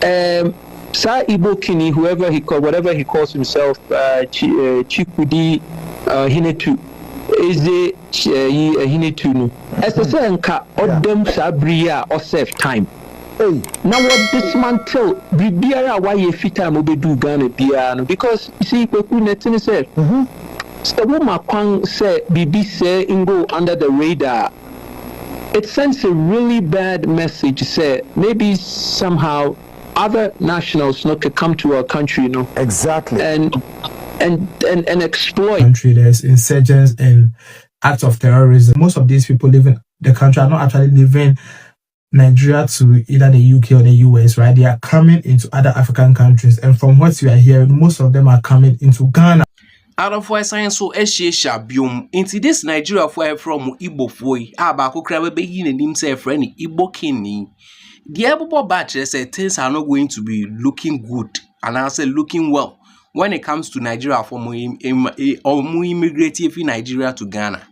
Sa Igbo Kini, whatever he calls himself, Chikudi Hinetu, is the Hinetu no. As I say, nka odem sabria or save time. Now what dismantle bibiara why you fit time obedu Ghana biara because you see Kweku Netini said. So woman Kwang say Bibi say Ingo under the radar. It sends a really bad message. Say maybe somehow other nationals not could come to our country, Exactly. And exploit. Country, there's insurgents and acts of terrorism. Most of these people living the country are not actually living Nigeria to either the UK or the US, right? They are coming into other African countries, and from what we are hearing, most of them are coming into Ghana. Out of why science so eshiesha biom into this Nigeria for from Igbo foi abako kra be yin anim say friend Igbo king. The Igbo batch say things are not going to be looking good and I say looking well when it comes to Nigeria for more immigrate in Nigeria to Ghana.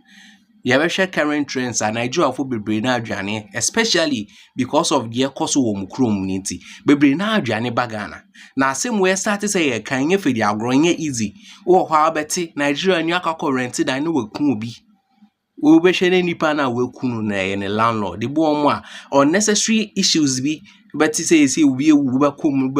You ever share current trends and Nigeria for bebre na adwane, especially because of the cost of mukrom niti. Bebre na adwane bagana. Na same way start say kan ye fe dia growing easy. O how beti Nigeria new akako rented I know we kun obi. We be share nipa na we kunu na ye ne landlord. The bo mo unnecessary issues be but say we be kum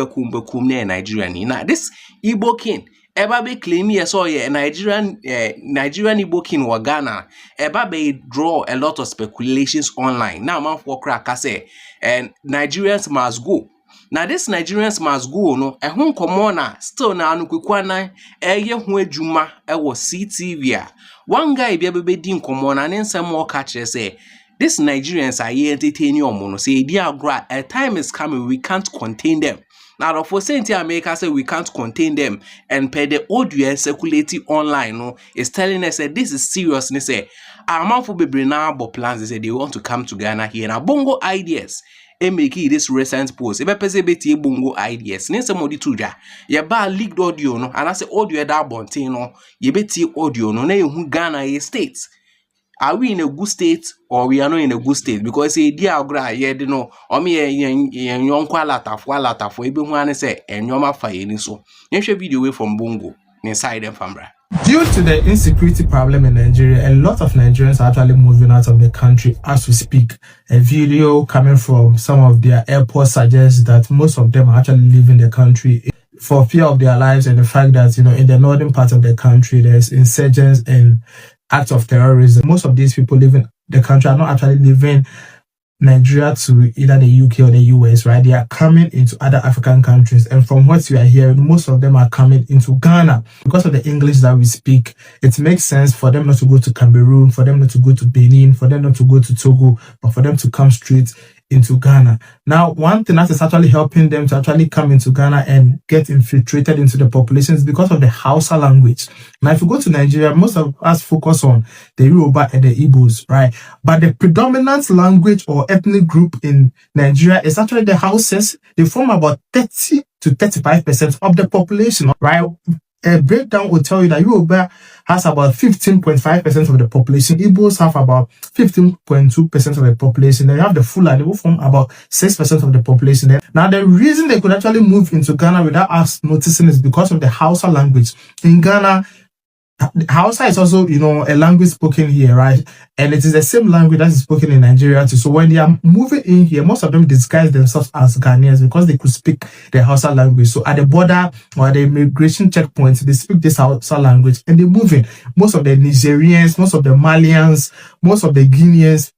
na Nigeria ni. Na this Igbo king Eba be claim yes or yeah Nigerian Igbo king wa Ghana. Eba be draw a lot of speculations online. Now man for crack say and Nigerians must go. Now this Nigerians must go no ehun komona still na anu kwekwana eye hu adwuma e wo CTV. One guy be din komona ne nsem o ka kire say this Nigerians are here entertaining omo say di agro a time is coming we can't contain them. Now, of course, America say we can't contain them, and per the audio circulating online, is telling us that this is serious. They say, our mouth will be bringing out plans. They say they want to come to Ghana here. Now, bongo ideas. And make this recent post. If I say bongo ideas, then somebody to ja. You buy leaked audio, and I say audio that bontino. You beti audio, no, na Ghana states. Are we in a good state or we are not in a good state? Because say dear gra ye no or me yon kwalata for ebe hu ane say enyoma fa yeni so. Yenhwe video away from Bongo inside them famra. Due to the insecurity problem in Nigeria, a lot of Nigerians are actually moving out of the country as we speak. A video coming from some of their airports suggests that most of them are actually leaving the country for fear of their lives and the fact that, in the northern part of the country, there's insurgents and acts of terrorism. Most of these people living the country are not actually living Nigeria to either the UK or the US, right? They are coming into other African countries. And from what we are hearing, most of them are coming into Ghana. Because of the English that we speak, it makes sense for them not to go to Cameroon, for them not to go to Benin, for them not to go to Togo, but for them to come straight into Ghana. Now, one thing that is actually helping them to actually come into Ghana and get infiltrated into the population is because of the Hausa language. Now, if you go to Nigeria, most of us focus on the Yoruba and the Igbos, right? But the predominant language or ethnic group in Nigeria is actually the Hausas. They form about 30 to 35% of the population, right? A breakdown will tell you that Yoruba has about 15.5% of the population. Igbos have about 15.2% of the population. Then you have the Fulani who form about 6% of the population. Now, the reason they could actually move into Ghana without us noticing is because of the Hausa language. In Ghana, Hausa is also, a language spoken here, right? And it is the same language that is spoken in Nigeria too. So when they are moving in here, most of them disguise themselves as Ghanaians because they could speak the Hausa language. So at the border or at the immigration checkpoints, they speak this Hausa language and they move in. Most of the Nigerians, most of the Malians, most of the Guineans,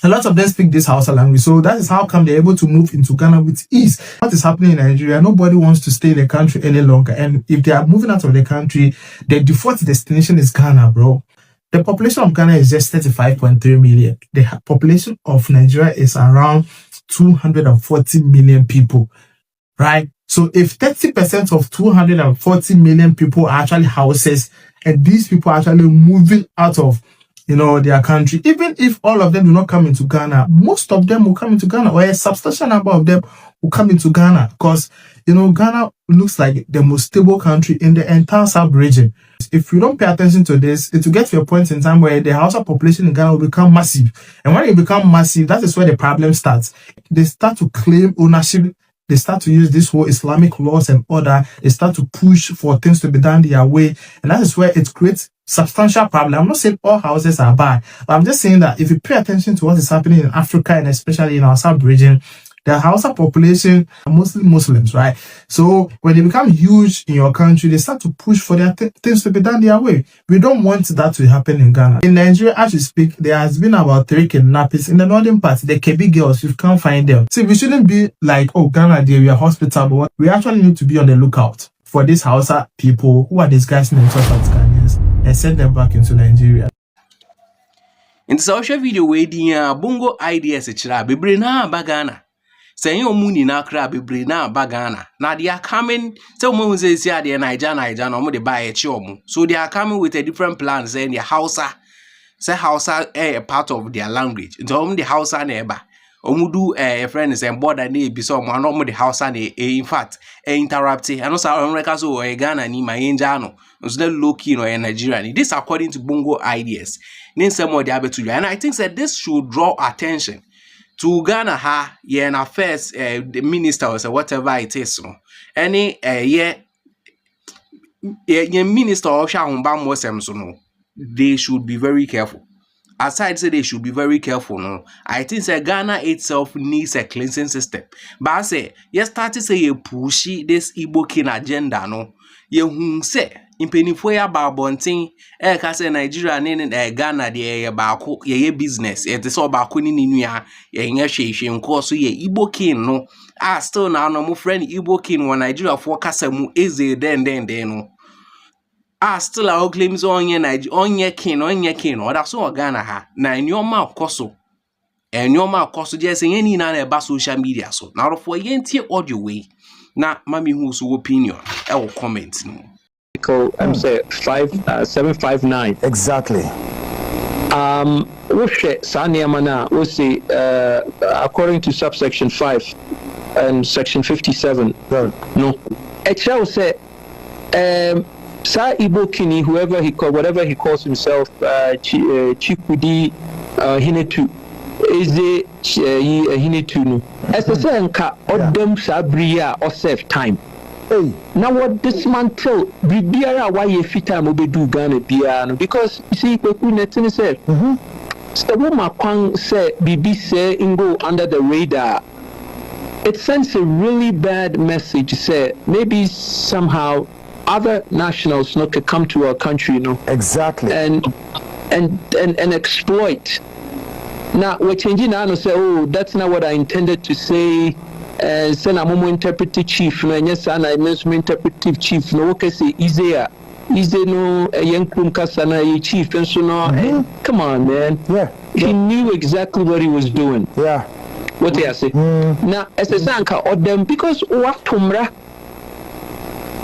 a lot of them speak this Hausa language. So that is how come they're able to move into Ghana with ease. What is happening in Nigeria? Nobody wants to stay in the country any longer. And if they are moving out of the country, their default destination is Ghana, bro. The population of Ghana is just 35.3 million. The population of Nigeria is around 240 million people, right? So if 30% of 240 million people are actually houses, and these people are actually moving out of their country, even if all of them do not come into Ghana, most of them will come into Ghana, or a substantial number of them will come into Ghana, because, Ghana looks like the most stable country in the entire sub-region. If you don't pay attention to this, it will get to a point in time where the Hausa population in Ghana will become massive. And when it becomes massive, that is where the problem starts. They start to claim ownership they start to use this whole Islamic laws and order. They start to push for things to be done their way. And that is where it creates substantial problem. I'm not saying all houses are bad, but I'm just saying that if you pay attention to what is happening in Africa and especially in our sub-region, the Hausa population are mostly Muslims, right? So when they become huge in your country, they start to push for their things to be done their way. We don't want that to happen in Ghana. In Nigeria, as we speak, there has been about 3 kidnappings in the northern part. The Kebi girls, you can't find them. See, we shouldn't be like, oh, Ghana, we are hospitable. We actually need to be on the lookout for these Hausa people who are disguising themselves as Ghanaians and send them back into Nigeria. In the social video, we bongo ideas bebre na bagana. Say you money na crab bebre na bagana. Now they are coming. So when say they are Niger, no they buy a chomu. So they are coming with a different plan. Saying the Hausa, say Hausa a part of their language. So the Hausa neighbor. Omudu a friend is and border ne be so one of the Hausa ne in fact interrupt. And also America so a Ghana ni my Indiano. It's not low key or a Nigerian. This according to Bongo ideas. Name some more diabetes. And I think that this should draw attention to Ghana in affairs the minister or whatever it is. No. Any minister or no, they should be very careful. Aside say they should be very careful, no. I think that Ghana itself needs a cleansing system. But I say, you start to say you pushy this Igbo kin agenda, no. You say impenifo ya babontin ka say Nigeria ne Ghana de baako ye business it is all baako ni nua ye nya hwehwe nko so ye Igbo kin no still now no mo friend Igbo kin wo Nigeria for kasa mu eze den no still our claims onye Nigeria onye kin or that's so Ghana ha na nyoma akoso just say any na eba social media so now for ye ntie audio way na mami hu so opinion e wo comment no say 759 exactly. We say according to subsection 5 and section 57. No, it shall say Sa Igbo Kini, whatever he calls himself, Chikudi Hinetu, is the Hinetu no. As I say, nka odem sabria or save time. Now what dismantle bibiara why you fit time obedu Ghana biara because you see kweku netin say so woman kwan say bibi say go under the radar. It sends a really bad message say maybe somehow other nationals not to come to our country, you know. Exactly. And exploit. Now we're changing now and say, oh, that's not what I intended to say. Say na momo interpretive chief no yes and I mention interpretive chief no okay say easy no yankum kasa na chief and so no come on man he knew exactly what he was doing what he say now as a sanka or them because what tumra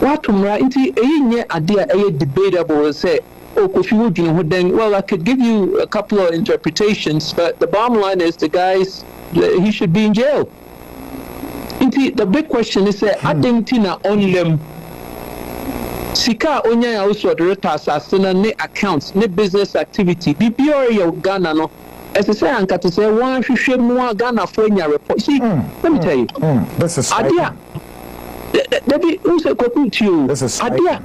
inti enye ade a debatable say oh Kofi Woodjun well I could give you a couple of interpretations but the bottom line is the guys he should be in jail. The big question is Adentina on them Sika onya also the retas ne accounts ne business activity BBR Ghana no as I say anka to say one hwehwe mu Ghana for nya report see let me tell you this is idea that be also quote to you idea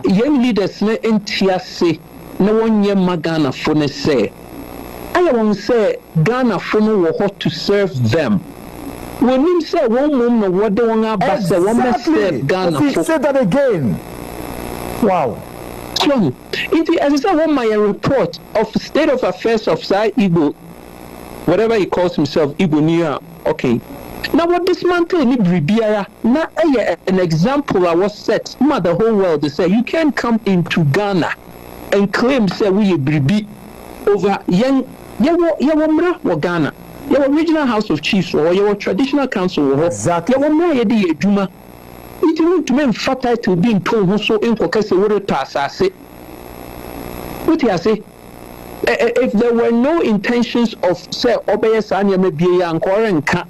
young leaders ne entiase no one ye Ghana for ne say I won't say Ghana for no what to serve them. When you say one woman, what do you want to say? Ghana. Say that again. Wow. So, as I said, one my report of state of affairs of Igbo, whatever he calls himself, Igbo Nia. Okay. Now, what this man told me, Bribiara, now an example I was set. The whole world to say you can't come into Ghana and claim say we Bribi over young or Ghana. Your regional house of chiefs or your traditional council exactly. Your more ye juma. It will to men fatal to being told who so in Kokase would say. What I say? If there were no intentions of say obeyes anya maybe and quaranka,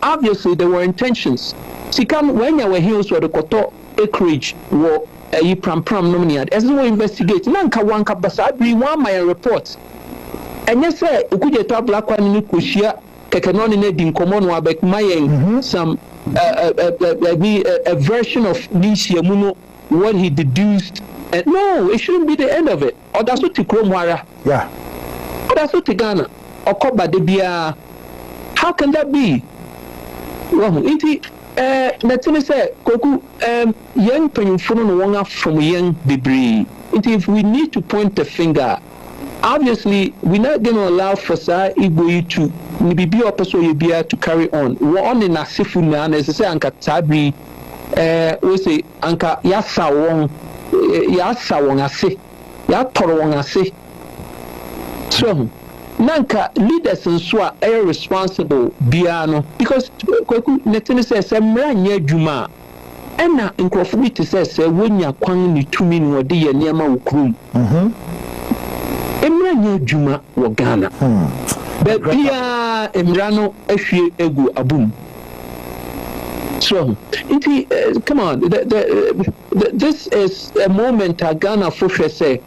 obviously there were intentions. See come when you were hills were the koto acreage were a pram nominate as we investigate. Nanka wanka basa be one my report. And yes, sir, you could get a black one in Kushia, kekenoni ne din komo no abek mayen some a version of Nishia Muno, what he deduced. And no, it shouldn't be the end of it. Or that's what Tikromwara. Yeah. Or that's what Tigana. Or Koba de Bia. How can that be? Well, Nathan said, Koku, young Penyufuno Wanga from young debris. If we need to point the finger, obviously, we're not going to allow for Igbo to maybe also to carry on. We're on in a Sifu as I say, Anka Tabi, we say, Anka Yasa Wong, ase, Yatoro Wong ase. So, Nanka leaders and so are responsible, Biano, because Netin says, Samranya Juma. Ena nkrofo says when ya kwan ni tumi no de ye niam ukrum emra nya djuma wo Ghana but bia emra no ahwie egu abum so come on this is a moment Ghana for say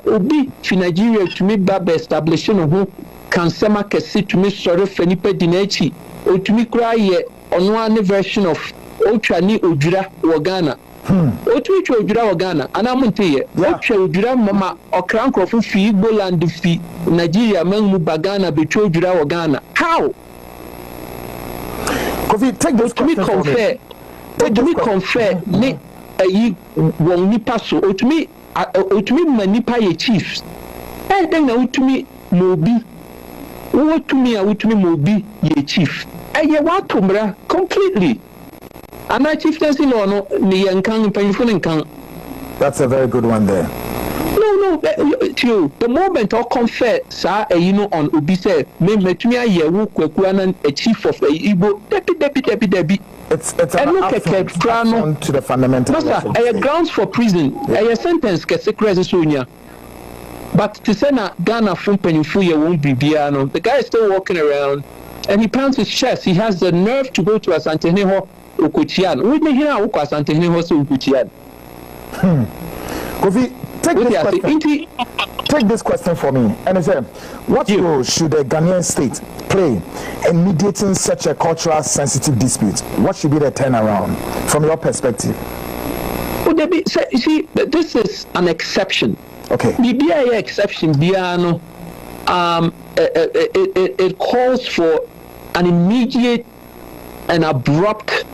obi fi Nigeria to me baba establishing ho kan sema kesi to me sore fanipa dinachi o to me kra ye ono an version of Ochani Ujura Wagana. Otu Ujura Wagana, and I'm on to Ujura Mama or Crank of Igbo land defeat Nigeria, Mengu Bagana, Becho Ujura Wagana. How? Take those to me confer. To me confer, me a ye won't nipa so. To me, Manipa ye chiefs. And then out to me, Mobi. What to me, out to me, Mobi ye chief. And ye want to completely. And I chieftaincy law no ni yankan penfun nkan. That's a very good one there. No, the moment I confer sir on obi say me metumi aye wo kwaku anan a chief of Igbo debi. It's an affront to the fundamental. No sir, grounds for prison. A sentence ke secret sonya. But to say na Ghana from penfun ye won't be biano. The guy is still walking around and he pounds his chest. He has the nerve to go to Asantehene Ukuchian. We may hear Asantehene Hosu Ukuchian. Kofi, take this question for me. And I said, what role should the Ghanaian state play in mediating such a cultural sensitive dispute? What should be the turnaround from your perspective? Well, you see, this is an exception. Okay. The BIA exception, Biano, it calls for an immediate and abrupt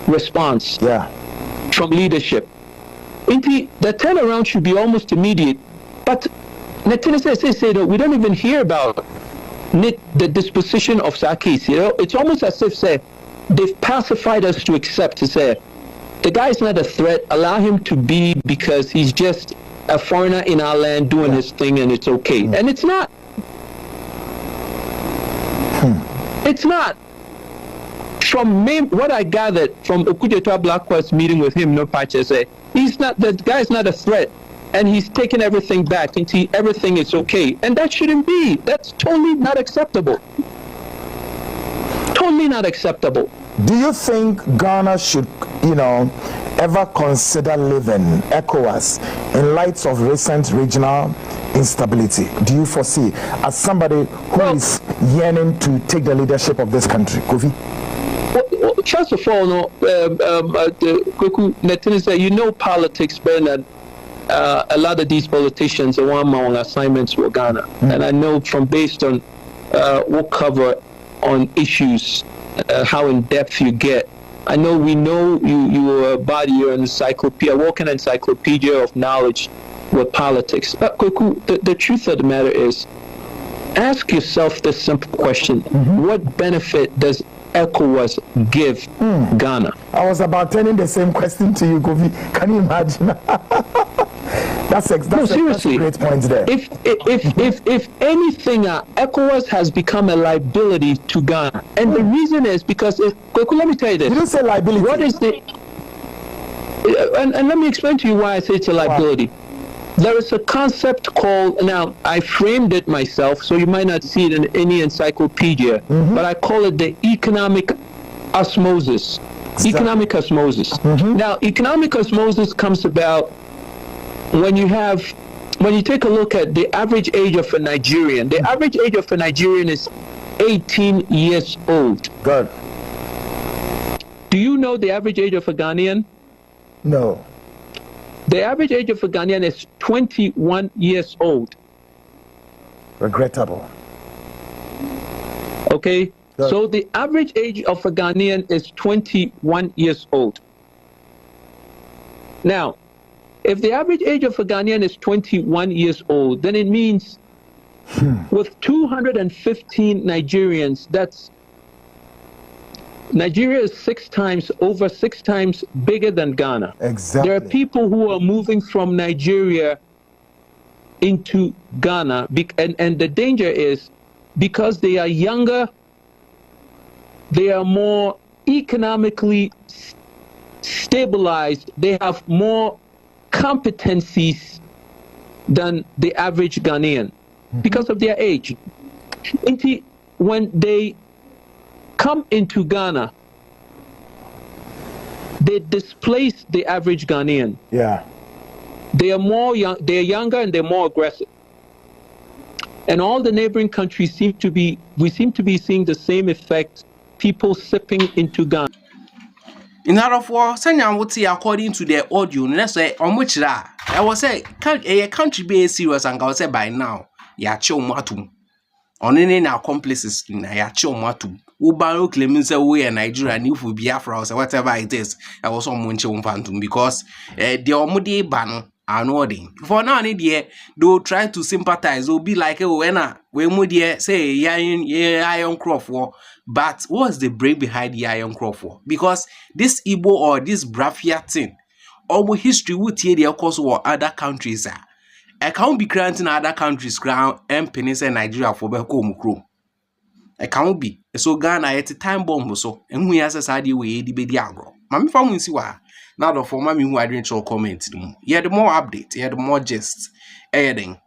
response from leadership. The turnaround should be almost immediate. But Netina says we don't even hear about the disposition of Sakis. It's almost as if they've pacified us to accept to say the guy is not a threat. Allow him to be because he's just a foreigner in our land doing his thing and it's okay. And it's not. It's not. From what I gathered from Okujetua Blackwell's meeting with him, no patches say the guy is not a threat, and he's taken everything back and everything is okay, and that shouldn't be. That's totally not acceptable. Totally not acceptable. Do you think Ghana should, ever consider leaving ECOWAS in light of recent regional instability? Do you foresee as somebody who is yearning to take the leadership of this country, Kofi? Well, first of all, politics, Bernard. A lot of these politicians are on assignments with Ghana, and I know based on what cover on issues, how in depth you get. I know we know you are a body, you're an encyclopedia, walking encyclopedia of knowledge with politics. But the truth of the matter is, ask yourself this simple question: what benefit does ECOWAS give Ghana? I was about turning the same question to you, Kofi. Can you imagine? That's seriously, a great point there. If anything, ECOWAS has become a liability to Ghana, and the reason is because let me tell you this. You don't say liability. What is the? And let me explain to you why I say it's a liability. Wow. There is a concept called, now I framed it myself, so you might not see it in any encyclopedia, but I call it the economic osmosis. Economic osmosis. Now, economic osmosis comes about when you take a look at the average age of a Nigerian. The average age of a Nigerian is 18 years old. Good. Do you know the average age of a Ghanaian? No. The average age of a Ghanaian is 21 years old. Regrettable. Okay? Good. So the average age of a Ghanaian is 21 years old. Now, if the average age of a Ghanaian is 21 years old, then it means with 215 Nigerians, that's Nigeria is over six times bigger than Ghana. Exactly. There are people who are moving from Nigeria into Ghana, and the danger is because they are younger, they are more economically stabilized, they have more competencies than the average Ghanaian because of their age. When they come into Ghana, they displace the average Ghanaian. Yeah. They are more young, they're younger and they're more aggressive. And all the neighboring countries seem to be seeing the same effect, people sipping into Ghana. In other for Sanya would say according to their audio, let's say on which I was say a country be serious and I say by now, ya chill matum. On any accomplices na ya chill matum. Ubaro claiming say we are Nigeria and if we Biafra or whatever it is, I was on Munche Phantom because the Omudi ban are nodding. For now, they'll try to sympathize, they'll be like, oh, when Mudi say, iron crop war. But what's the brain behind the iron crop war? Because this Igbo or this Brafia thing, our history would tell the cause or other countries are. I can't be granting other countries crown and pennies and Nigeria for Bekomukro. I can't be. So Ghana at a time bomb so, and we as a side way the baby agro. Mammy found see why. Now the for mammy who I didn't show comment. Yeah, the more update, yeah, the more just adding.